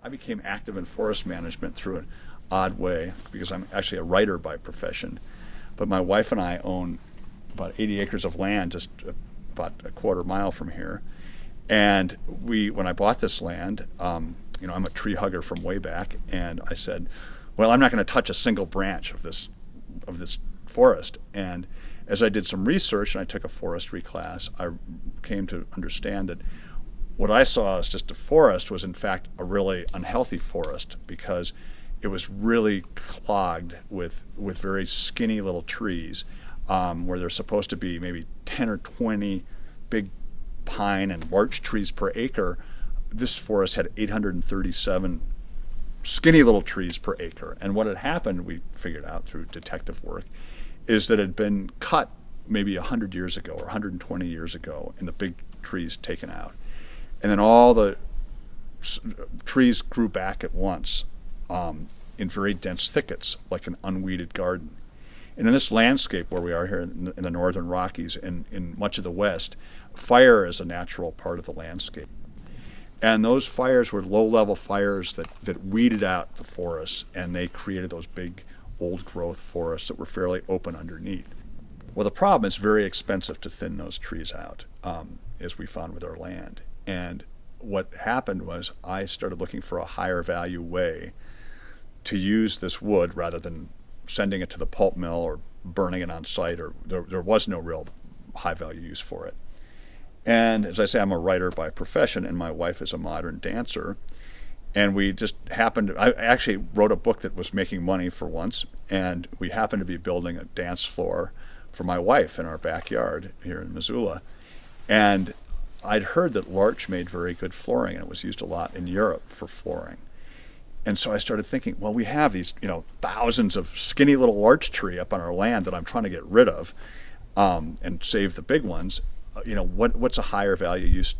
I became active in forest management through an odd way because I'm actually a writer by profession. But my wife and I own about 80 acres of land just about a quarter mile from here. And when I bought this land, I'm a tree hugger from way back, and I said, well, I'm not going to touch a single branch of this forest. And as I did some research and I took a forestry class, I came to understand that what I saw as just a forest was in fact a really unhealthy forest, because it was really clogged with very skinny little trees, where there's supposed to be maybe 10 or 20 big pine and larch trees per acre. This forest had 837 skinny little trees per acre. And what had happened, we figured out through detective work, is that it had been cut maybe 100 years ago or 120 years ago, and the big trees taken out. And then all the trees grew back at once in very dense thickets, like an unweeded garden. And in this landscape where we are here in the Northern Rockies and in much of the West, fire is a natural part of the landscape. And those fires were low-level fires that weeded out the forests, and they created those big old-growth forests that were fairly open underneath. Well, the problem is very expensive to thin those trees out, as we found with our land. And what happened was I started looking for a higher value way to use this wood rather than sending it to the pulp mill or burning it on site, or there was no real high value use for it. And as I say, I'm a writer by profession, and my wife is a modern dancer. And we just happened to, I actually wrote a book that was making money for once, and we happened to be building a dance floor for my wife in our backyard here in Missoula. And I'd heard that Larch made very good flooring, and it was used a lot in Europe for flooring. And so I started thinking, well, we have these, thousands of skinny little larch tree up on our land that I'm trying to get rid of and save the big ones. What's a higher value use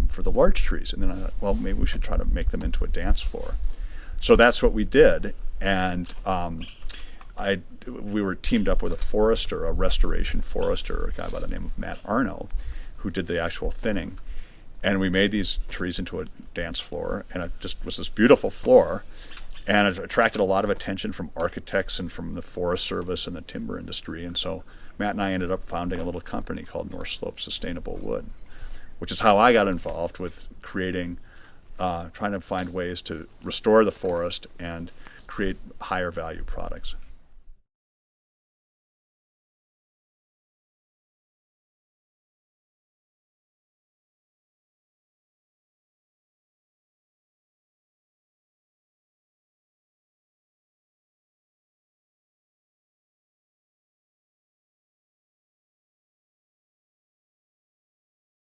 for the larch trees? And then I thought, well, maybe we should try to make them into a dance floor. So that's what we did. And we were teamed up with a restoration forester, a guy by the name of Matt Arno, who did the actual thinning. And we made these trees into a dance floor, and it just was this beautiful floor. And it attracted a lot of attention from architects and from the Forest Service and the timber industry. And so Matt and I ended up founding a little company called North Slope Sustainable Wood, which is how I got involved with trying to find ways to restore the forest and create higher value products.